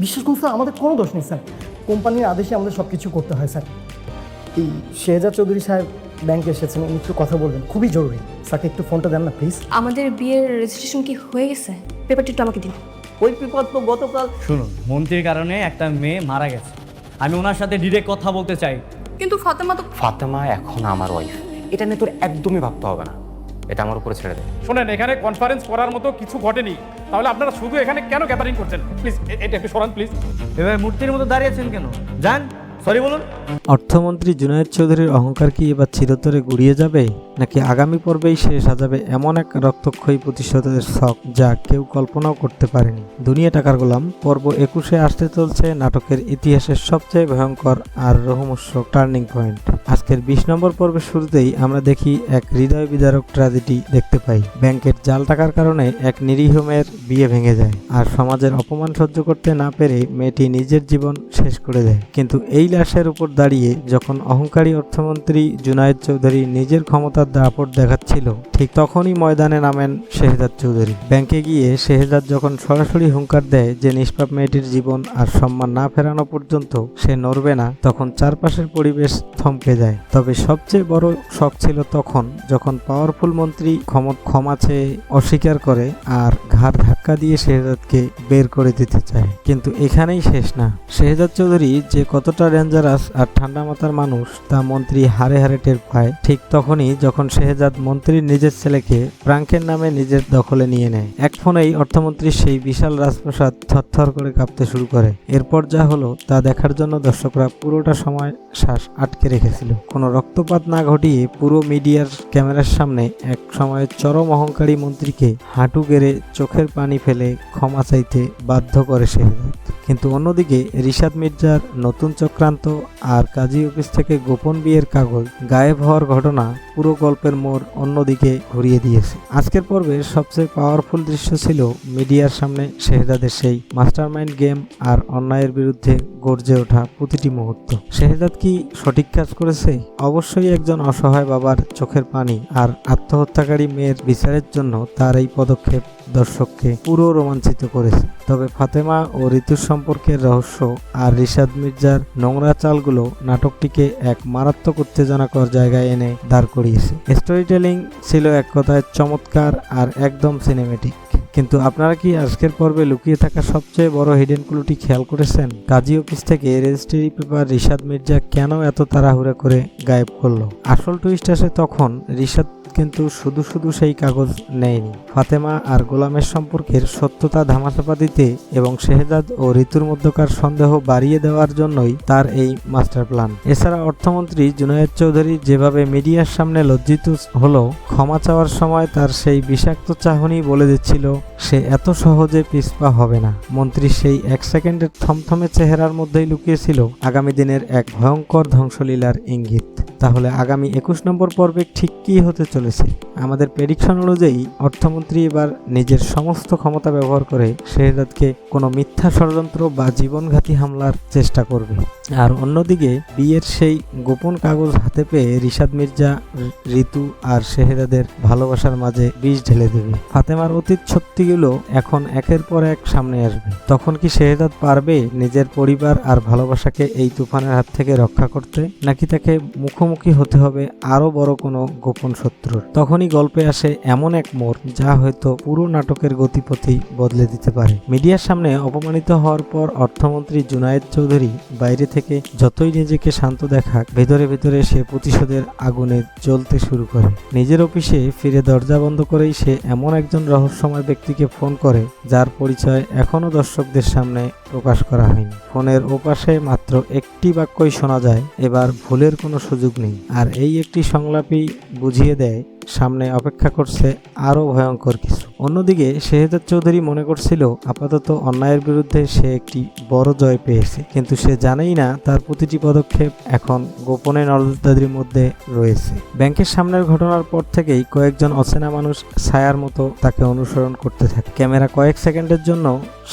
বিশ্বাস করুন স্যার, আমাদের কোনো দোষ নেই স্যার। কোম্পানির আদেশে আমাদের সব কিছু করতে হয় স্যার। এই শেহজাদ চৌধুরী সাহেব ব্যাংকে এসেছেন, উনি একটু কথা বলবেন, খুবই জরুরি। স্যারকে একটু ফোনটা দেন না প্লিজ। আমাদের বিয়ের রেজিস্ট্রেশন কি হয়ে গেছে? পেপারটা একটু আমাকে দিন। ওই পেপার তো গতকাল। শুনুন, মন্ত্রীর কারণে একটা মেয়ে মারা গেছে, আমি ওনার সাথে ডিরেক্ট কথা বলতে চাই। কিন্তু ফাতেমা তো ফাতেমা এখন আমার ওয়াইফ, এটা নিয়ে তোর একদমই ভাবতে হবে না, এটা আমার উপরে ছেড়ে দে। শোনেন, এখানে কনফারেন্স করার মতো কিছু ঘটেনি, তাহলে আপনারা শুধু এখানে কেন গ্যাদারিং করছেন? প্লিজ এটা একটু সরান প্লিজ। এবার মূর্তির মতো দাঁড়িয়েছেন কেন? যান, সরি বলুন। অর্থমন্ত্রী জুনায়েদ চৌধুরীর অহংকার কি এবার চিরতরে গুড়িয়ে যাবে, নাকি আগামী পর্বেই সে সাজাবে এমন এক রক্তক্ষয়ী প্রতিশোধের ছক যা কেউ কল্পনাও করতে পারেনি? দুনিয়া টাকার গোলাম পর্ব 21-এ আসতে চলছে নাটকের ইতিহাসের সবচেয়ে ভয়ঙ্কর আর রহস্যময় টার্নিং পয়েন্ট। আজকের 20 নম্বর পর্বের শুরুতেই আমরা দেখি এক হৃদয় বিদারক ট্র্যাজেডি দেখতে পাই। ব্যাংকের জাল টাকার কারণে এক নিরীহ মেয়ের বিয়ে ভেঙে যায়, আর সমাজের অপমান সহ্য করতে না পেরে মেয়েটি নিজের জীবন শেষ করে দেয়। কিন্তু এই লাশের উপর দাঁড়িয়ে যখন অহংকারী অর্থমন্ত্রী জুনায়েদ চৌধুরী নিজের ক্ষমতার দাপট দেখাচ্ছিল, ঠিক তখনই ময়দানে নামেন শেহজাদ চৌধুরী। ব্যাংকে গিয়ে শেহজাদ যখন সরাসরি হুঙ্কার দেয় যে নিষ্পাপ মেয়েটির জীবন আর সম্মান না ফেরানো পর্যন্ত সে নড়বে না, তখন চারপাশের পরিবেশ থমকে যায়। তবে সবচেয়ে বড় শক ছিল তখন যখন পাওয়ারফুল মন্ত্রী ক্ষমা চেয়ে অস্বীকার করে আর ঘাড় ধাক্কা দিয়ে শেহজাদকে বের করে দিতে চায়। কিন্তু এখানেই শেষ না। শেহজাদ চৌধুরী যে কতটা ডেঞ্জারাস আর ঠান্ডা মাথার মানুষ তা মন্ত্রী হারে হারে টের পায় ঠিক তখনই যখন শেহজাদ মন্ত্রীর নিজের ছেলেকে প্রাঙ্কের নামে নিজের দখলে নিয়ে নেয়। এক ফোনেই অর্থমন্ত্রীর সেই বিশাল রাজপ্রাসাদ থরথর করে কাঁপতে শুরু করে। এরপর যা হলো তা দেখার জন্য দর্শকরা পুরোটা সময় শ্বাস আটকে রেখেছিল। কোনো রক্তপাত না ঘটিয়ে পুরো মিডিয়ার ক্যামেরার সামনে এক সময়ের চরম অহংকারী মন্ত্রীকে হাঁটু গেড়ে চোখের পানি ফেলে ক্ষমা চাইতে বাধ্য করে শেহজাদ। কিন্তু অন্যদিকে রিশাদ মির্জার নতুন চক্রান্ত আর কাজী অফিস থেকে গোপন বিয়ের কাগজ গায়েব হওয়ার ঘটনা পুরো গল্পের মোড় অন্যদিকে ঘুরিয়ে দিয়েছে। আজকের পর্বের সবচেয়ে পাওয়ারফুল দৃশ্য ছিল মিডিয়ার সামনে শেহজাদের সেই মাস্টারমাইন্ড গেম আর অন্যায়ের বিরুদ্ধে গর্জে ওঠা প্রতিটি মুহূর্ত। শেহজাদ কি সঠিক কাজ করেছে? অবশ্যই একজন অসহায় বাবার চোখের পানি আর আত্মহত্যাকারী মেয়ের বিচারের জন্য তার এই পদক্ষেপ দর্শককে পুরো রোমাঞ্চিত করেছে। তবে ফাতেমা ও ঋতুর সম্পর্কের রহস্য আর রিশাদ মির্জার নোংরা চালগুলো নাটকটিকে এক মারাত্মক উত্তেজনাকর জায়গায় এনে দাঁড় করিয়েছে। স্টোরি টেলিং ছিল এক কথায় চমৎকার আর একদম সিনেমেটিক। কিন্তু আপনারা কি আজকের পর্বে লুকিয়ে থাকা সবচেয়ে বড় হিডেন ক্লুটি খেয়াল করেছেন? কাজী অফিস থেকে রেজিস্ট্রি পেপার রিশাদ মির্জা কেন এত তাড়াহুড়া করে গায়েব করলো? আসল টুইস্ট আসে তখন রিশাদ কিন্তু শুধু সেই কাগজ নেয়নি। ফাতেমা আর গোলামের সম্পর্কের সত্যতা ধামাচাপা দিতে এবং শেহজাদ ও ঋতুর মধ্যকার সন্দেহ বাড়িয়ে দেওয়ার জন্যই তার এই মাস্টার প্ল্যান। এছাড়া অর্থমন্ত্রী জুনায়েদ চৌধুরী যেভাবে মিডিয়ার সামনে লজ্জিত হলো, ক্ষমা চাওয়ার সময় তার সেই বিষাক্ত চাহনি বলে দিচ্ছিল সে এত সহজে পিছপা হবে না। মন্ত্রীর সেই 1 সেকেন্ডের থমথমে চেহারার মধ্যেই লুকিয়েছিল আগামী দিনের এক ভয়ঙ্কর ধ্বংসলীলার ইঙ্গিত। তাহলে আগামী 21 নম্বর পর্বে ঠিক কী হতে চলেছে? আমাদের প্রেডিকশন অনুযায়ী অর্থমন্ত্রী এবার নিজের সমস্ত ক্ষমতা ব্যবহার করে শেহজাদকে কোনো মিথ্যা ষড়যন্ত্র বা জীবনঘাতী হামলার চেষ্টা করবে। আর অন্যদিকে বিয়ের সেই গোপন কাগজ হাতে পেয়ে রিশাদ মির্জা ঋতু আর শেহজাদের ভালোবাসার মাঝে বিষ ঢেলে দেবে। ফাতেমার অতীত সত্যিগুলো এখন একের পর এক সামনে আসবে। তখন কি শেহজাদ পারবে নিজের পরিবার আর ভালোবাসাকে এই তুফানের হাত থেকে রক্ষা করতে, নাকি তাকে মুখোমুখি হতে হবে আরো বড় কোনো গোপন শত্রুর? তখনই গল্পে আসে এমন এক মোড় যা হয়তো পুরো নাটকের গতিপথই বদলে দিতে পারে। মিডিয়ার সামনে অপমানিত হওয়ার পর অর্থমন্ত্রী জুনায়েদ চৌধুরী বাইরে থেকে যতই নিজেকে শান্ত দেখাক, ভেতরে ভেতরে সে প্রতিশোধের আগুনে জ্বলতে শুরু করে। নিজের অফিসে ফিরে দরজা বন্ধ করেই সে এমন একজন রহস্যময় ব্যক্তিকে ফোন করে যার পরিচয় এখনো দর্শকদের সামনে প্রকাশ করা হয়নি। ফোনের ওপাশে মাত্র একটি বাক্যই শোনা যায়, এবার ভুলের কোনো সুযোগ নেই। আর এই একটি সংলাপই বুঝিয়ে দেয় সামনে অপেক্ষা করছে আরো ভয়ঙ্কর কিছু। অন্যদিকে শেহজাদ চৌধুরী মনে করছিল আপাতত অন্যায়ের বিরুদ্ধে সে একটি বড় জয় পেয়েছে, কিন্তু সে জানেই না তার প্রতিটি পদক্ষেপ এখন গোপনে নজরদারির মধ্যে রয়েছে। ব্যাংকের সামনের ঘটনার পর থেকেই কয়েকজন অচেনা মানুষ ছায়ার মতো তাকে অনুসরণ করতে থাকে। ক্যামেরা কয়েক সেকেন্ডের জন্য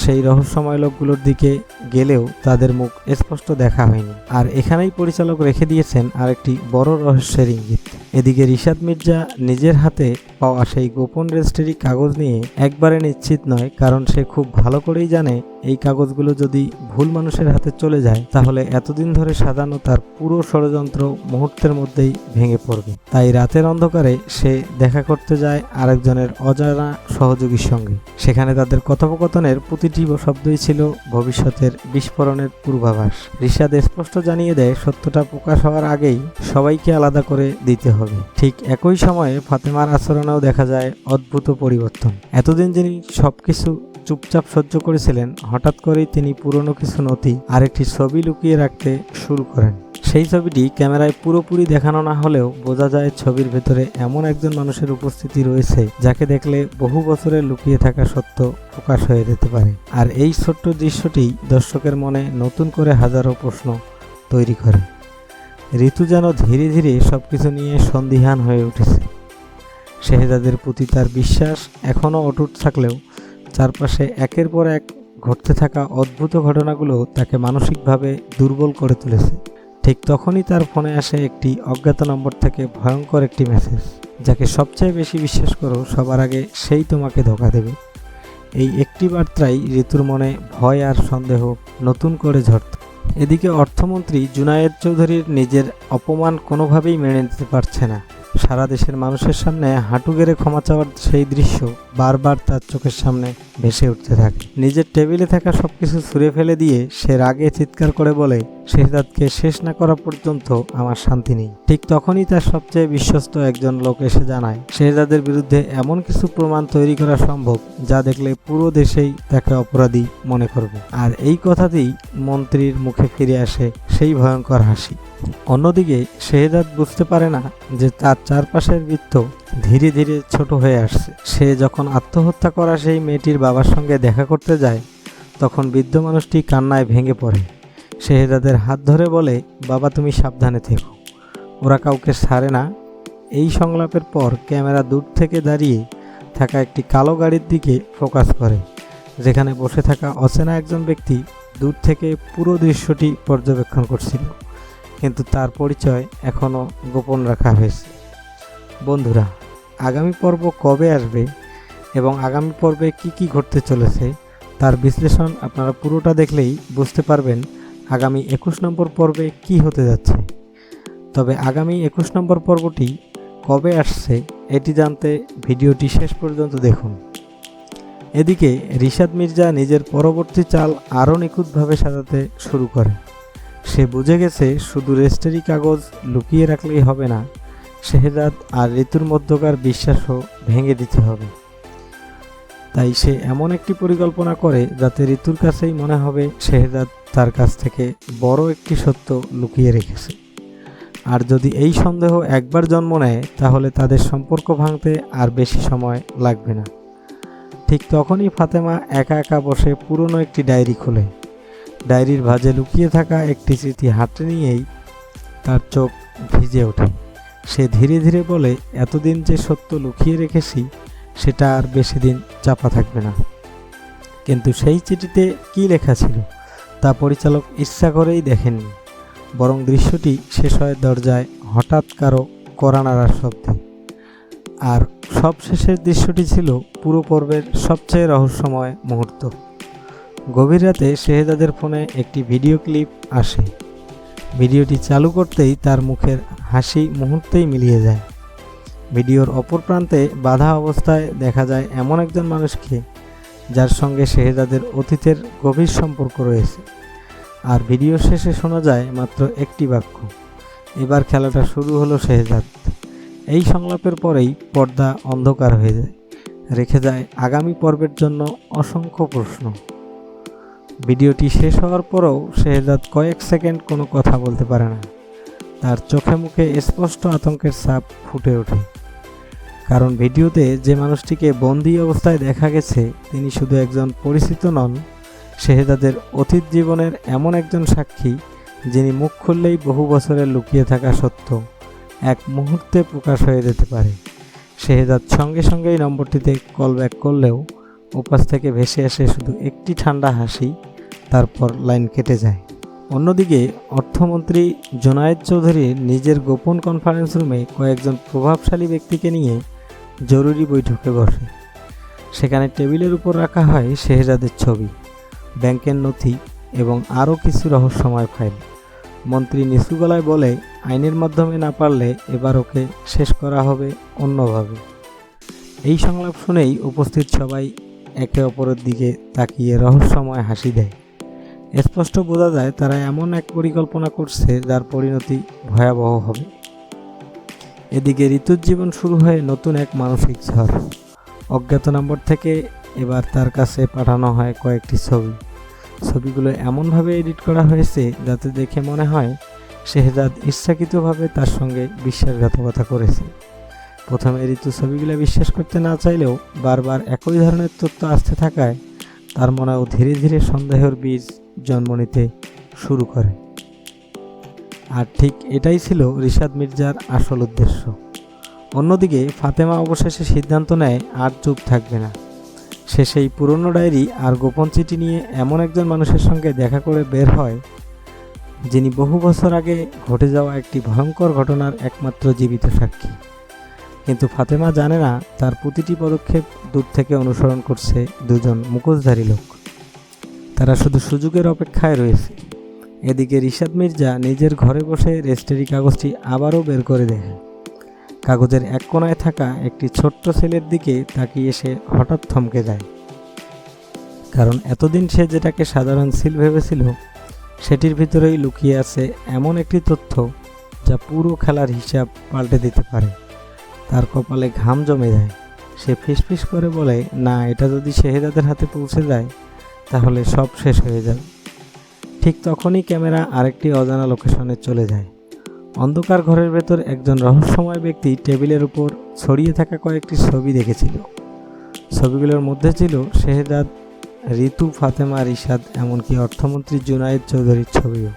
সেই রহস্যময় লোকগুলোর দিকে গেলেও তাদের মুখ স্পষ্ট দেখা হয়নি। আর এখানেই পরিচালক রেখে দিয়েছেন আরেকটি বড় রহস্যের ইঙ্গিত। এদিকে রিশাদ মির্জা নিজের হাতে পাওয়া সেই গোপন রেজিস্ট্রি কাগজ নিয়ে একবারে নিশ্চিত নয়, কারণ সে খুব ভালো করেই জানে এই কাগজগুলো যদি ভুল মানুষের হাতে চলে যায় তাহলে এতদিন ধরে সাজানো তার পুরো ষড়যন্ত্র মুহূর্তের মধ্যেই ভেঙে পড়বে। তাই রাতের অন্ধকারে সে দেখা করতে যায় আরেকজনের অজানা সহযোগীর সঙ্গে। সেখানে তাদের কথোপকথনের প্রতিটি শব্দই ছিল ভবিষ্যতের বিস্ফোরণের পূর্বাভাস। রিশাদ স্পষ্ট জানিয়ে দেয় সত্যটা প্রকাশ হওয়ার আগেই সবাইকে আলাদা করে দিতে হবে। ঠিক একই সময়ে ফাতেমার আচরণেও দেখা যায় অদ্ভুত পরিবর্তন। এতদিন যিনি সবকিছু চুপচাপ সহ্য করেছিলেন, হঠাৎ করেই তিনি পুরনো কিছু নথি আর একটি ছবি লুকিয়ে রাখতে শুরু করেন। সেই ছবিটি ক্যামেরায় পুরোপুরি দেখানো না হলেও বোঝা যায় ছবির ভেতরে এমন একজন মানুষের উপস্থিতি রয়েছে যাকে দেখলে বহু বছরের লুকিয়ে থাকা সত্য প্রকাশ হয়ে যেতে পারে। আর এই ছোট্ট দৃশ্যটি দর্শকের মনে নতুন করে হাজারো প্রশ্ন তৈরি করে। ঋতু যেন ধীরে ধীরে সবকিছু নিয়ে সন্দিহান হয়ে উঠেছে। শেহজাদের প্রতি তার বিশ্বাস এখনও অটুট থাকলেও চারপাশে একের পর এক ঘটতে থাকা অদ্ভুত ঘটনাগুলো তাকে মানসিকভাবে দুর্বল করে তুলেছে। ঠিক তখনই তার ফোনে আসে একটি অজ্ঞাত নম্বর থেকে ভয়ঙ্কর একটি মেসেজ। যাকে সবচেয়ে বেশি বিশ্বাস করো সবার আগে সেই তোমাকে ধোঁকা দেবে। এই একটি বার্তাই ঋতুর মনে ভয় আর সন্দেহ নতুন করে ঝরত। এদিকে অর্থমন্ত্রী জুনায়েদ চৌধুরীর নিজের অপমান কোনোভাবেই মেনে নিতে পারছে না। সারা দেশের মানুষের সামনে হাঁটু গেড়ে ক্ষমা চাওয়ার সেই দৃশ্য বারবার তার চোখের সামনে ভেসে উঠতে থাকে। নিজের টেবিলে থাকা সবকিছু ছুঁড়ে ফেলে দিয়ে সে রাগে চিৎকার করে বলে, শেহজাদকে শেষ না করা পর্যন্ত আমার শান্তি নেই। ঠিক তখনই তার সবচেয়ে বিশ্বস্ত একজন লোক এসে জানায় শেহজাদের বিরুদ্ধে এমন কিছু প্রমাণ তৈরি করা সম্ভব যা দেখলে পুরো দেশেই তাকে অপরাধী মনে করবে। আর এই কথাতেই মন্ত্রীর মুখে ফিরে আসে সেই ভয়ঙ্কর হাসি। অন্যদিকে শেহজাদ বুঝতে পারে না যে তার চারপাশের বৃত্ত ধীরে ধীরে ছোট হয়ে আসছে। সে যখন আত্মহত্যা করা সেই মেয়েটির বাবার সঙ্গে দেখা করতে যায় তখন বৃদ্ধ মানুষটি কান্নায় ভেঙে পড়ে। শেহজাদের হাত ধরে বলে, বাবা তুমি সাবধানে থেকো, ওরা কাউকে ছাড়ে না। এই সংলাপের পর ক্যামেরা দূর থেকে দাঁড়িয়ে থাকা একটি কালো গাড়ির দিকে ফোকাস করে, যেখানে বসে থাকা অচেনা একজন ব্যক্তি দূর থেকে পুরো দৃশ্যটি পর্যবেক্ষণ করছিল, কিন্তু তার পরিচয় এখনও গোপন রাখা হয়েছে। বন্ধুরা, আগামী পর্ব কবে আসবে এবং আগামী পর্বে কি ঘটতে চলেছে তার বিশ্লেষণ আপনারা পুরোটা দেখলেই বুঝতে পারবেন আগামী 21 নম্বর পর্বে কি হতে যাচ্ছে। তবে আগামী 21 নম্বর পর্বটি কবে আসছে এটি জানতে ভিডিওটি শেষ পর্যন্ত দেখুন। এদিকে রিশাদ মির্জা নিজের পরবর্তী চাল আরও নিখুঁতভাবে সাজাতে শুরু করে। সে বুঝে গেছে শুধু রেজিস্ট্রি কাগজ লুকিয়ে রাখলেই হবে না, শেহজাদ আর ঋতুর মধ্যকার বিশ্বাসও ভেঙে দিতে হবে। তাই সে এমন একটি পরিকল্পনা করে যাতে ঋতুর কাছেই মনে হবে শেহজাদ তার কাছ থেকে বড় একটি সত্য লুকিয়ে রেখেছে। আর যদি এই সন্দেহ একবার জন্ম নেয় তাহলে তাদের সম্পর্ক ভাঙতে আর বেশি সময় লাগবে না। ঠিক তখনই ফাতেমা একা একা বসে পুরনো একটি ডায়েরি খোলে। ডায়েরির ভাঁজে লুকিয়ে থাকা একটি চিঠি হাতে নিয়েই তার চোখ ভিজে ওঠে। সে ধীরে ধীরে বলে, এতদিন যে সত্য লুকিয়ে রেখেছি সেটা আর বেশি দিন চাপা থাকবে না। কিন্তু সেই চিঠিতে কি লেখা ছিল তা পরিচালক ইচ্ছা করেই দেখেননি, বরং দৃশ্যটি শেষ হয় দরজায় হঠাৎ কারো কড়া নাড়ার শব্দে। আর সব শেষের দৃশ্যটি ছিল পুরো পর্বের সবচেয়ে রহস্যময় মুহূর্ত। গভীর রাতে শেহজাদের ফোনে একটি ভিডিও ক্লিপ আসে। ভিডিওটি চালু করতেই তার মুখের হাসি মুহূর্তেই মিলিয়ে যায়। ভিডিওর অপর প্রান্তে বাধা অবস্থায় দেখা যায় এমন একজন মানুষকে যার সঙ্গে শেহজাদের অতীতের গভীর সম্পর্ক রয়েছে। আর ভিডিও শেষে শোনা যায় মাত্র একটি বাক্য, এবার খেলাটা শুরু হলো শেহজাদ। এই সংলাপের পরেই পর্দা অন্ধকার হয়ে যায়, রেখে যায় আগামী পর্বের জন্য অসংখ্য প্রশ্ন। ভিডিওটি শেষ হওয়ার পরেও শেহজাদ কয়েক সেকেন্ড কোনো কথা বলতে পারে না। তার চোখে মুখে স্পষ্ট আতঙ্কের ছাপ ফুটে ওঠে, কারণ ভিডিওতে যে মানুষটিকে বন্দী অবস্থায় দেখা গেছে তিনি শুধু একজন পরিচিত নন, শেহজাদের অতীত জীবনের এমন একজন সাক্ষী যিনি মুখ খুললেই বহু বছরের লুকিয়ে থাকা সত্য এক মুহূর্তে প্রকাশ হয়ে যেতে পারে। শেহজাদ সঙ্গে সঙ্গেই নম্বরটিতে কল ব্যাক করলেও ওপাশ থেকে ভেসে আসে শুধু একটি ঠান্ডা হাসি, তারপর লাইন কেটে যায়। অন্যদিকে অর্থমন্ত্রী জুনায়েদ চৌধুরীর নিজের গোপন কনফারেন্স রুমে কয়েকজন প্রভাবশালী ব্যক্তিকে নিয়ে জরুরি বৈঠকে বসে। সেখানে টেবিলের উপর রাখা হয় শেহজাদের ছবি, ব্যাংকের নথি এবং আরও কিছু রহস্যময় ফাইল। মন্ত্রী নিচু গলায় বলে, আইনের মাধ্যমে না পারলে এবার ওকে শেষ করা হবে অন্যভাবে। এই সংলাপ শুনেই উপস্থিত সবাই একে অপরের দিকে তাকিয়ে রহস্যময় হাসি দেয়। স্পষ্ট বোঝা যায় তারা এমন এক পরিকল্পনা করছে যার পরিণতি ভয়াবহ হবে। এদিকে ঋতুর জীবন শুরু হয়ে নতুন এক মানসিক ঝড়। অজ্ঞাত নম্বর থেকে এবার তার কাছে পাঠানো হয় কয়েকটি ছবি। ছবিগুলো এমনভাবে এডিট করা হয়েছে যাতে দেখে মনে হয় শেহজাদ ইচ্ছাকৃতভাবে তার সঙ্গে বিশ্বাসঘাতকতা করেছে। প্রথমে ঋতু ছবিগুলো বিশ্বাস করতে না চাইলেও বারবার একই ধরনের তথ্য আসতে থাকায় তার মনেও ধীরে ধীরে সন্দেহের বীজ জন্ম নিতে শুরু করে। আর ঠিক এটাই ছিল রিশাদ মির্জার আসল উদ্দেশ্য। অন্যদিকে ফাতেমা অবশেষে সিদ্ধান্ত নেয় আর চুপ থাকবে না। সে সেই পুরনো ডায়েরি আর গোপন চিঠি নিয়ে এমন একজন মানুষের সঙ্গে দেখা করে বের হয় যিনি বহু বছর আগে ঘটে যাওয়া একটি ভয়ঙ্কর ঘটনার একমাত্র জীবিত সাক্ষী। কিন্তু ফাতেমা জানে না তার প্রতিটি পদক্ষেপ দূর থেকে অনুসরণ করছে দুজন মুখোশধারী লোক। তারা শুধু সুযোগের অপেক্ষায় রয়েছে। এদিকে রিশাদ মির্জা নিজের ঘরে বসে রেজিস্ট্রি কাগজটি আবারও বের করে দেখে। কাগজের এক কোণায় থাকা একটি ছোট্ট ছেলের দিকে তাকিয়ে সে হঠাৎ থমকে যায়। কারণ এতদিন সে যেটাকে সাধারণ সিল ভেবেছিল সেটির ভিতরেই লুকিয়ে আছে এমন একটি তথ্য যা পুরো খেলার হিসাব পাল্টে দিতে পারে। তার কপালে ঘাম জমে যায়। সে ফিসফিস করে বলে, না, এটা যদি শেহজাদের হাতে পৌঁছে যায় তাহলে সব শেষ হয়ে যাবে। ঠিক তখনই ক্যামেরা আরেকটি অজানা লোকেশনে চলে যায়। অন্ধকার ঘরের ভেতর একজন রহস্যময় ব্যক্তি টেবিলের উপর ছড়িয়ে থাকা কয়েকটি ছবি দেখেছিল। ছবিগুলোর মধ্যে ছিল শেহজাদ, ঋতু, ফাতেমা, রিশাদ, এমনকি অর্থমন্ত্রী জুনায়েদ চৌধুরীর ছবিও।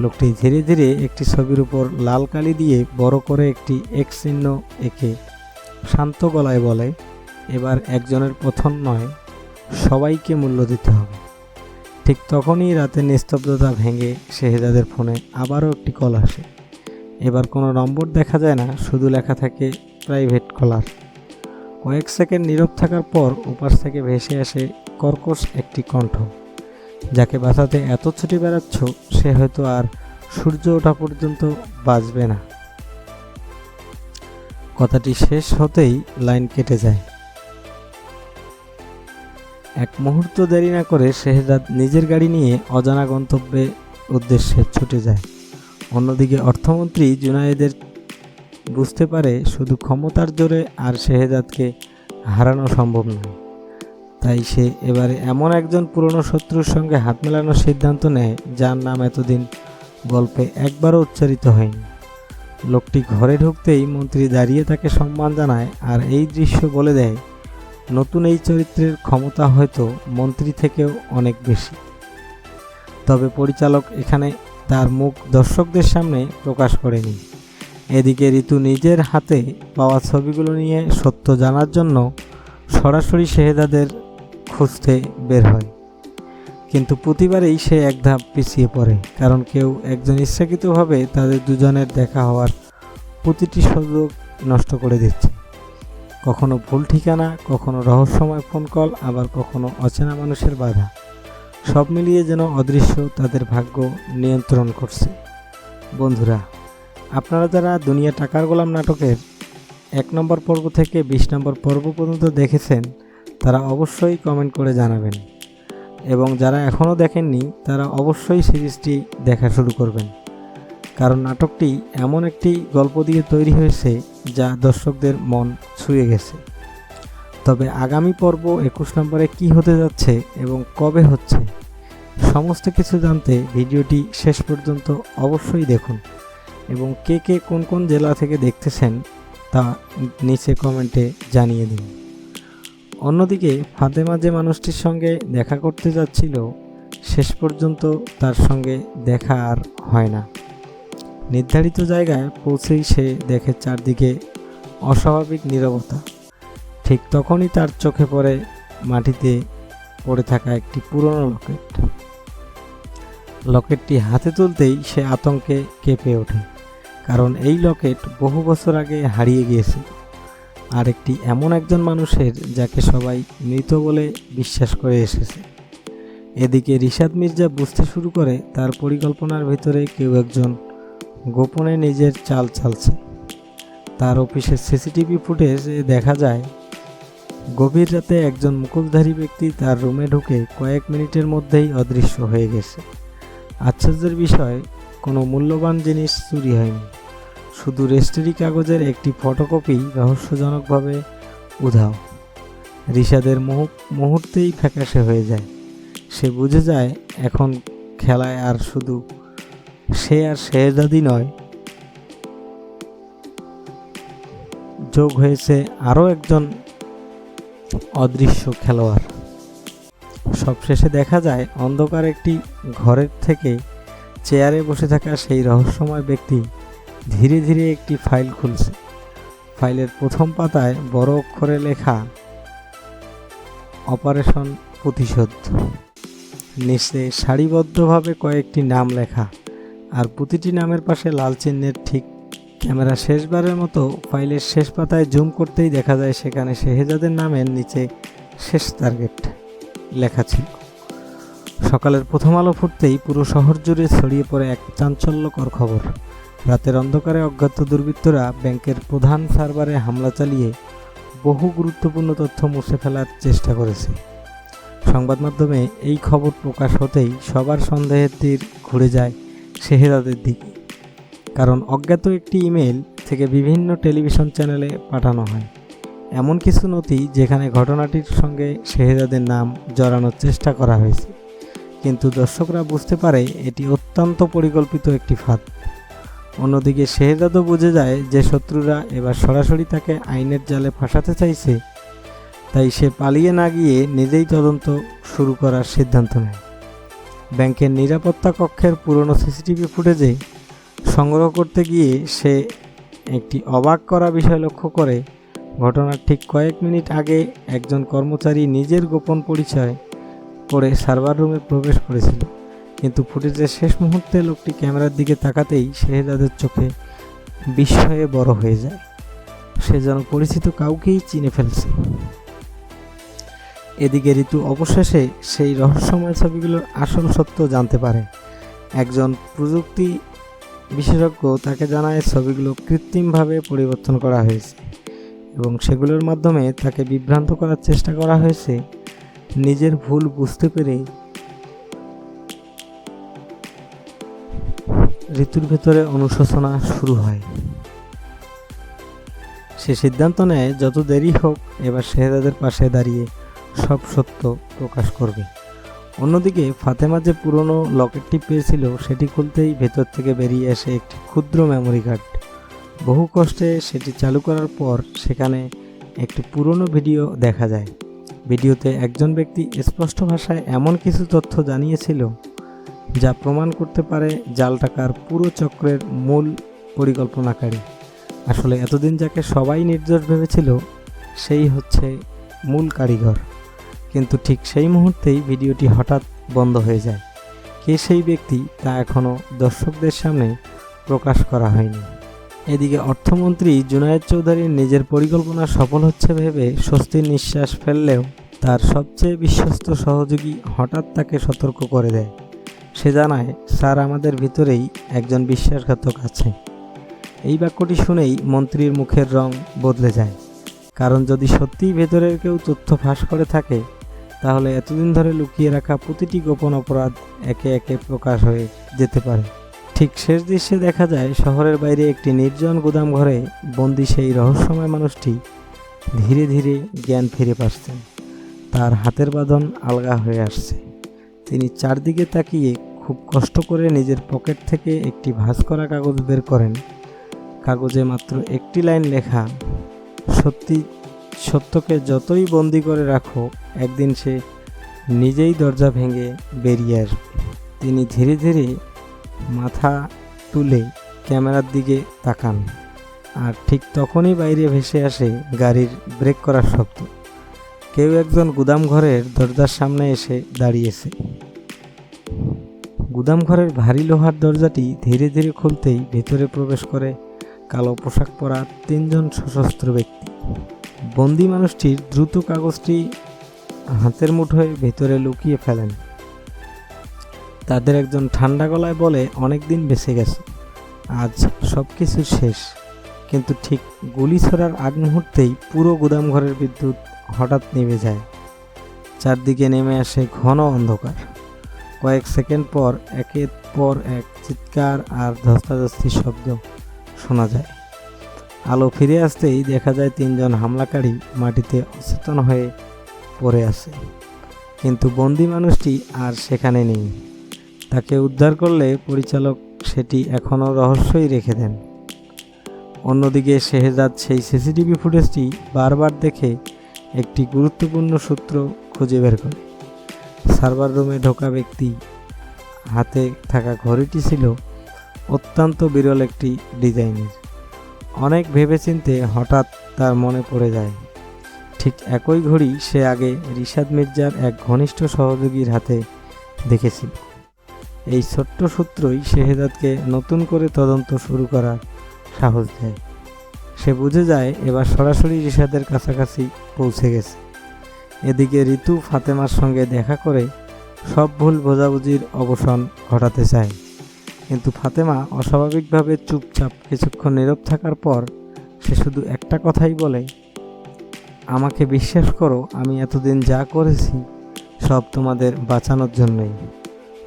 লোকটি ধীরে ধীরে একটি ছবির উপর লাল কালি দিয়ে বড় করে একটি এক্স চিহ্ন এঁকে শান্ত গলায় বলে, এবার একজনের পথন নয়, সবাইকে মূল্য দিতে হবে। ঠিক তখনই রাতের নিস্তব্ধতা ভেঙে শেহজাদের ফোনে আবারও একটি কল আসে। এবার কোনো নম্বর দেখা যায় না, শুধু লেখা থাকে প্রাইভেট কলার। কয়েক সেকেন্ড নীরব থাকার পর ওপাশ থেকে ভেসে আসে কর্কশ একটি কণ্ঠ, যাকে বাঁচাতে এত ছুটি বেড়াচ্ছ সে হয়তো আর সূর্য ওঠা পর্যন্ত বাঁচবে না। কথাটি শেষ হতেই লাইন কেটে যায়। এক মুহূর্ত দেরি না করে শেহজাদ নিজের গাড়ি নিয়ে অজানা গন্তব্যে উদ্দেশ্যে ছুটে যায়। অন্যদিকে অর্থমন্ত্রী জুনায়েদের বুঝতে পারে শুধু ক্ষমতার জোরে আর শেহজাদকে হারানো সম্ভব নয়। তাই সে এবারে এমন একজন পুরনো শত্রুর সঙ্গে হাত মেলানোর সিদ্ধান্ত নেয় যার নাম এতদিন গল্পে একবারও উচ্চারিত হয়নি। লোকটি ঘরে ঢুকতেই মন্ত্রী দাঁড়িয়ে তাকে সম্মান জানায়, আর এই দৃশ্য বলে দেয় নতুন এই চরিত্রের ক্ষমতা হয়তো মন্ত্রী থেকেও অনেক বেশি। তবে পরিচালক এখানে তার মুখ দর্শকদের সামনে প্রকাশ করেনি। এদিকে ঋতু নিজের হাতে পাওয়া ছবিগুলো নিয়ে সত্য জানার জন্য সরাসরি শেহজাদের খুঁজতে বের হয়। কিন্তু প্রতিবারেই সে এক ধাপ পিছিয়ে পড়ে, কারণ কেউ একজন ইচ্ছাকৃতভাবে তাদের দুজনের দেখা হওয়ার প্রতিটি সুযোগ নষ্ট করে দিচ্ছে। কখনো ভুল ঠিকানা, কখনো রহস্যময় ফোন কল, আবার কখনো অচেনা মানুষের বাধা। সব মিলিয়ে যেন অদৃশ্য তাদের ভাগ্য নিয়ন্ত্রণ করছে। বন্ধুরা, আপনারা যারা দুনিয়া টাকার গোলাম নাটকের 1 নম্বর পর্ব থেকে 20 নম্বর পর্ব পর্যন্ত দেখেছেন তারা অবশ্যই কমেন্ট করে জানাবেন, এবং যারা এখনও দেখেননি তারা অবশ্যই সিরিজটি দেখা শুরু করবেন, কারণ নাটকটি এমন একটি গল্প দিয়ে তৈরি হয়েছে যা দর্শকদের মন ছুঁয়ে গেছে। তবে আগামী পর্ব 21 নম্বরে কী হতে যাচ্ছে এবং কবে হচ্ছে সমস্ত কিছু জানতে ভিডিওটি শেষ পর্যন্ত অবশ্যই দেখুন, এবং কে কে কোন কোন জেলা থেকে দেখতেছেন তা নিচে কমেন্টে জানিয়ে দিন। অন্যদিকে ফাতেমা যে মানুষটির সঙ্গে দেখা করতে যাচ্ছিল শেষ পর্যন্ত তার সঙ্গে দেখা আর হয় না। নির্ধারিত জায়গায় পৌঁছেই সে দেখে চারদিকে অস্বাভাবিক নীরবতা। ঠিক তখনই তার চোখে পড়ে মাটিতে পড়ে থাকা একটি পুরনো লকেট। লকেটটি হাতে তুলতেই সে আতঙ্কে কেঁপে ওঠে, কারণ এই লকেট বহু বছর আগে হারিয়ে গিয়েছিল আর একটি এমন একজন মানুষের যাকে সবাই মৃত বলে বিশ্বাস করে এসেছে। এদিকে রিশাদ মির্জা বুঝতে শুরু করে তার পরিকল্পনার ভিতরে কেউ একজন গোপনে নিজের চাল চালছে। তার অফিসের সিসিটিভি ফুটেজে দেখা যায় গভীর রাতে একজন মুখোশধারী ব্যক্তি তার রুমে ঢুকে কয়েক মিনিটের মধ্যেই অদৃশ্য হয়ে গেছে। আশ্চর্যের বিষয়, কোনো মূল্যবান জিনিস চুরি হয়নি, শুধু রেজিস্ট্রি কাগজের একটি ফটোকপি রহস্যজনকভাবে উধাও। রিশাদের মুহূর্তেই ফ্যাকাশে হয়ে যায়। সে বুঝে যায় এখন খেলায় আর শুধু সে আর শেহজাদি নয়, যোগ হয়েছে আরও একজন অদৃশ্য খেলোয়াড়। সবশেষে দেখা যায় অন্ধকার একটি ঘরের থেকে চেয়ারে বসে থাকা সেই রহস্যময় ব্যক্তি ধীরে ধীরে একটি ফাইল খুলছে। ফাইলের প্রথম পাতায় বড় অক্ষরে লেখা অপারেশন প্রতিশোধ। নিচে সারিবদ্ধভাবে কয়েকটি নাম লেখা, আর প্রতিটি নামের পাশে লাল চিহ্নের ঠিক। ক্যামেরা শেষবারের মতো ফাইলের শেষ পাতায় জুম করতেই দেখা যায় সেখানে শেহজাদের নামের নিচে শেষ টার্গেট লেখা ছিল। সকালের প্রথম আলো ফুটতেই পুরো শহর জুড়ে ছড়িয়ে পড়ে এক চাঞ্চল্যকর খবর। রাতের অন্ধকারে অজ্ঞাত দুর্বৃত্তরা ব্যাংকের প্রধান সার্ভারে হামলা চালিয়ে বহু গুরুত্বপূর্ণ তথ্য মুছে ফেলার চেষ্টা করেছে। সংবাদ মাধ্যমে এই খবর প্রকাশ হতেই সবার সন্দেহের তীর ঘুরে যায় শেহজাদের দিকে, কারণ অজ্ঞাত একটি ইমেল থেকে বিভিন্ন টেলিভিশন চ্যানেলে পাঠানো হয় এমন কিছু নথি যেখানে ঘটনাটির সঙ্গে শেহজাদের নাম জড়ানোর চেষ্টা করা হয়েছে। কিন্তু দর্শকরা বুঝতে পারে এটি অত্যন্ত পরিকল্পিত একটি ফাঁদ। অন্যদিকে শেহজাদও বুঝে যায় যে শত্রুরা এবার সরাসরি তাকে আইনের জালে ফাঁসাতে চাইছে, তাই সে পালিয়ে না গিয়ে নিজেই তদন্ত শুরু করার সিদ্ধান্ত নেয়। ব্যাংকের নিরাপত্তা কক্ষের পুরনো সিসিটিভি ফুটেজে সংগ্রহ করতে গিয়ে সে একটি অবাক করা বিষয় লক্ষ্য করে। ঘটনার ঠিক কয়েক মিনিট আগে একজন কর্মচারী নিজের গোপন পরিচয় করে সার্ভার রুমে প্রবেশ করেছিল, কিন্তু ফুটেজের শেষ মুহূর্তে লোকটি ক্যামেরার দিকে তাকাতেই শেহজাদের চোখে বিস্ময়ে বড় হয়ে যায়। সে যেন পরিচিত কাউকেই চিনে ফেলছে। এদিকে ঋতু অবশেষে সেই রহস্যময় ছবিগুলোর আসল সত্য জানতে পারে। একজন প্রযুক্তি বিশেষজ্ঞ তাকে জানায় ছবিগুলো কৃত্রিমভাবে পরিবর্তন করা হয়েছে এবং সেগুলোর মাধ্যমে তাকে বিভ্রান্ত করার চেষ্টা করা হয়েছে। নিজের ভুল বুঝতে পেরে ঋতুর ভেতরে অনুশোচনা শুরু হয়। সে সিদ্ধান্ত নেয় যত দেরি হোক এবার শেহজাদের পাশে দাঁড়িয়ে সব সত্য প্রকাশ করবে। অন্যদিকে ফাতেমা যে পুরনো লকেটটি পেয়েছিল সেটি খুলতেই ভেতর থেকে বেরিয়ে আসে একটি ক্ষুদ্র মেমোরি কার্ড। বহু কষ্টে সেটি চালু করার পর সেখানে একটি পুরনো ভিডিও দেখা যায়। ভিডিওতে একজন ব্যক্তি স্পষ্ট ভাষায় এমন কিছু তথ্য জানিয়েছিল যা প্রমাণ করতে পারে জাল টাকার পুরো চক্রের মূল পরিকল্পনাকারী আসলে এতদিন যাকে সবাই নির্দোষ ভেবেছিল সেই হচ্ছে মূল কারিগর। কিন্তু ঠিক সেই মুহূর্তেই ভিডিওটি হঠাৎ বন্ধ হয়ে যায়। কে সেই ব্যক্তি তা এখনও দর্শকদের সামনে প্রকাশ করা হয়নি। এদিকে অর্থমন্ত্রী জুনায়েদ চৌধুরীর নিজের পরিকল্পনা সফল হচ্ছে ভেবে স্বস্তির নিঃশ্বাস ফেললেও তার সবচেয়ে বিশ্বস্ত সহযোগী হঠাৎ তাকে সতর্ক করে দেয়। সে জানায়, স্যার, আমাদের ভিতরেই একজন বিশ্বাসঘাতক আছে। এই বাক্যটি শুনেই মন্ত্রীর মুখের রং বদলে যায়, কারণ যদি সত্যিই ভেতরের কেউ তথ্য ফাঁস করে থাকে তাহলে এতদিন ধরে লুকিয়ে রাখা প্রতিটি গোপন অপরাধ একে একে প্রকাশ হয়ে যেতে পারে। ঠিক শেষ দৃশ্যে দেখা যায় শহরের বাইরে একটি নির্জন গুদাম ঘরে বন্দি সেই রহস্যময় মানুষটি ধীরে ধীরে জ্ঞান ফিরে পাচ্ছেন। তার হাতের বাঁধন আলগা হয়ে আসছে। তিনি চারদিকে তাকিয়ে খুব কষ্ট করে নিজের পকেট থেকে একটি ভাঁজ করা কাগজ বের করেন। কাগজে মাত্র একটি লাইন লেখা, সত্যকে যতই বন্দি করে রাখো একদিন সে নিজেই দরজা ভেঙে বেরিয়ে আসবে। তিনি ধীরে ধীরে মাথা তুলে ক্যামেরার দিকে তাকান, আর ঠিক তখনই বাইরে ভেসে আসে গাড়ির ব্রেক করার শব্দ। কেউ একজন গুদাম ঘরের দরজার সামনে এসে দাঁড়িয়েছে। গুদাম ঘরের ভারী লোহার দরজাটি ধীরে ধীরে খুলতেই ভেতরে প্রবেশ করে কালো পোশাক পরা তিনজন সশস্ত্র ব্যক্তি। বন্দি মানুষটির দ্রুত কাগজটি হাতের মুঠোয় ভেতরে লুকিয়ে ফেলেন। তাদের একজন ঠান্ডা গলায় বলে, অনেক দিন বেঁচে গেছে, আজ সব কিছু শেষ। কিন্তু ঠিক গুলি ছোড়ার আগ মুহূর্তেই পুরো গুদামঘরের বিদ্যুৎ হঠাৎ নিভে যায়। চারদিকে নেমে আসে ঘন অন্ধকার। কয়েক সেকেন্ড পর একের পর এক চিৎকার আর ধস্তাধস্তির শব্দ শোনা যায়। আলো ফিরে আসতেই দেখা যায় 3 জন হামলাকারী মাটিতে অচেতন হয়ে পড়ে আছে। কিন্তু বন্দি মানুষটি আর সেখানে নেই। তাকে উদ্ধার করলে পরিচালক সেটি এখনও রহস্যই রেখে দেন। অন্যদিকে শেহজাদ সেই সিসিটিভি ফুটেজটি বারবার দেখে একটি গুরুত্বপূর্ণ সূত্র খুঁজে বের করে। সার্ভার রুমে ঢোকা ব্যক্তি হাতে থাকা ঘড়িটি ছিল অত্যন্ত বিরল একটি ডিজাইনের। অনেক ভেবেচিন্তে হঠাৎ তার মনে পড়ে যায়, ঠিক একই ঘড়ি সে আগে রিশাদ মির্জার এক ঘনিষ্ঠ সহযোগীর হাতে দেখেছিল। এই ছোট্ট সূত্রই শেহজাদকে নতুন করে তদন্ত শুরু করার সাহস দেয়। সে বুঝে যায় এবার সরাসরি রিশাদের কাছাকাছি পৌঁছে গেছে। এদিকে ঋতু ফাতেমার সঙ্গে দেখা করে সব ভুল বোঝাবুঝির অবসান ঘটাতে চায়, কিন্তু ফাতেমা অস্বাভাবিকভাবে চুপচাপ কিছুক্ষণ নীরব থাকার পর সে শুধু একটা কথাই বলে, আমাকে বিশ্বাস করো, আমি এতদিন যা করেছি সব তোমাদের বাঁচানোর জন্যই।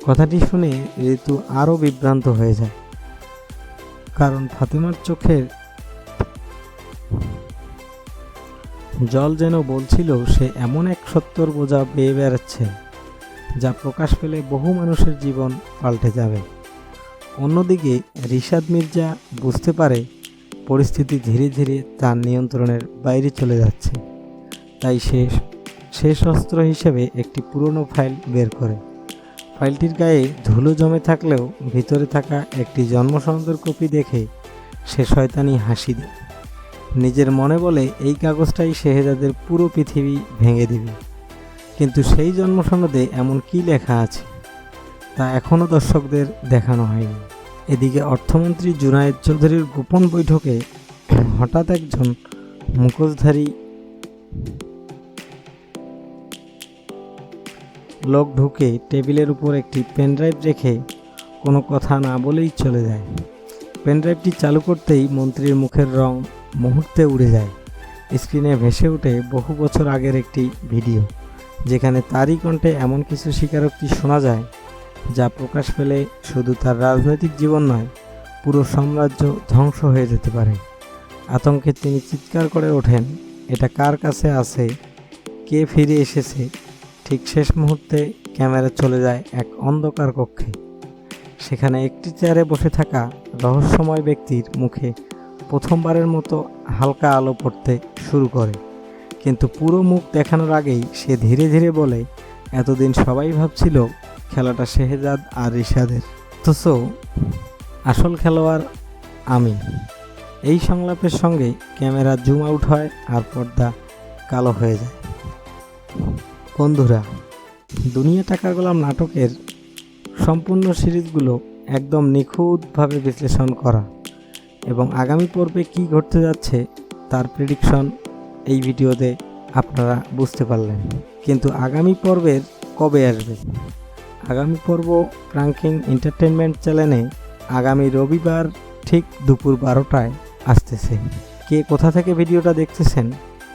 কথাটি শুনে ঋতু আরও বিভ্রান্ত হয়ে যায়, কারণ ফাতেমার চোখের জল যেন বলছিল সে এমন এক সত্যর বোঝা বেয়ে বেড়াচ্ছে যা প্রকাশ পেলে বহু মানুষের জীবন পাল্টে যাবে। অন্যদিকে রিশাদ মির্জা বুঝতে পারে পরিস্থিতি ধীরে ধীরে তার নিয়ন্ত্রণের বাইরে চলে যাচ্ছে। তাই সে শেষ অস্ত্র হিসেবে একটি পুরনো ফাইল বের করে। ফাইলটির গায়ে ধুলো জমে থাকলেও ভিতরে থাকা একটি জন্মসনদের কপি দেখে সে শয়তানি হাসি দেয়। নিজের মনে বলে এই কাগজটাই শেহজাদের পুরো পৃথিবী ভেঙে দিবে। কিন্তু সেই জন্মসনদে এমন কি লেখা আছে তা এখনও দর্শকদের দেখানো হয়নি। এদিকে অর্থমন্ত্রী জুনায়েদ চৌধুরীর গোপন বৈঠকে হঠাৎ একজন মুখোশধারী লোক ঢুকে টেবিলের উপর একটি পেনড্রাইভ রেখে কোনো কথা না বলেই চলে যায়। পেনড্রাইভটি চালু করতেই মন্ত্রীর মুখের রং মুহূর্তে উড়ে যায়। স্ক্রিনে ভেসে ওঠে বহু বছর আগের একটি ভিডিও, যেখানে তারই কণ্ঠে এমন কিছু স্বীকারোক্তি শোনা যায় যা প্রকাশ পেলে শুধু তার রাজনৈতিক জীবন নয়, পুরো সাম্রাজ্য ধ্বংস হয়ে যেতে পারে। আতঙ্কে তিনি চিৎকার করে ওঠেন, এটা কার কাছে আছে, কে ফিরে এসেছে। ঠিক শেষ মুহূর্তে ক্যামেরা চলে যায় এক অন্ধকার কক্ষে। সেখানে একটি চেয়ারে বসে থাকা রহস্যময় ব্যক্তির মুখে প্রথমবারের মতো হালকা আলো পড়তে শুরু করে, কিন্তু পুরো মুখ দেখানোর আগেই সে ধীরে ধীরে বলে, এতদিন সবাই ভাবছিল খেলাটা শেহজাদ আর রিশাদের, অথচ আসল খেলোয়াড় আমি। এই সংলাপের সঙ্গে ক্যামেরা জুম আউট হয় আর পর্দা কালো হয়ে যায়। বন্ধুরা, দুনিয়া টাকার গোলাম নাটকের সম্পূর্ণ সিরিজগুলো একদম নিখুঁতভাবে বিশ্লেষণ করা এবং আগামী পর্বে কী ঘটতে যাচ্ছে তার প্রেডিকশন এই ভিডিওতে আপনারা বুঝতে পারলেন। কিন্তু আগামী পর্বের কবে আসবে? আগামী পর্ব প্রাঙ্কিং এন্টারটেনমেন্ট চ্যানেলে আগামী রবিবার ঠিক দুপুর 12টায় আসতেছে। কে কোথা থেকে ভিডিওটা দেখতেছেন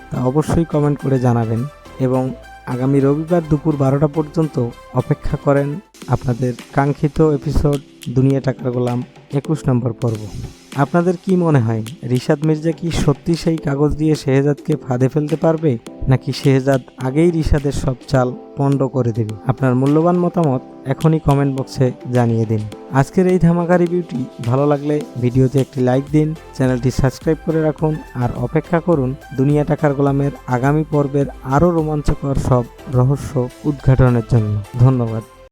তা অবশ্যই কমেন্ট করে জানাবেন এবং আগামী রবিবার দুপুর 12টা পর্যন্ত অপেক্ষা করেন আপনাদের কাঙ্ক্ষিত এপিসোড দুনিয়া টাকার গোলাম 21 নম্বর পর্ব। আপনাদের কি মনে হয়, রিশাদ মির্জা কি সত্যি সেই কাগজ দিয়ে শেহজাদকে ফাঁদে ফেলতে পারবে, নাকি শেহজাদ আগেই রিশাদের সব চাল পণ্ড করে দেবে? আপনার মূল্যবান মতামত এখনই কমেন্ট বক্সে জানিয়ে দিন। আজকের এই ধামাকা রিভিউটি ভালো লাগলে ভিডিওতে একটি লাইক দিন, চ্যানেলটি সাবস্ক্রাইব করে রাখুন আর অপেক্ষা করুন দুনিয়া টাকার গোলামের আগামী পর্বের আরও রোমাঞ্চকর সব রহস্য উদ্ঘাটনের জন্য। ধন্যবাদ।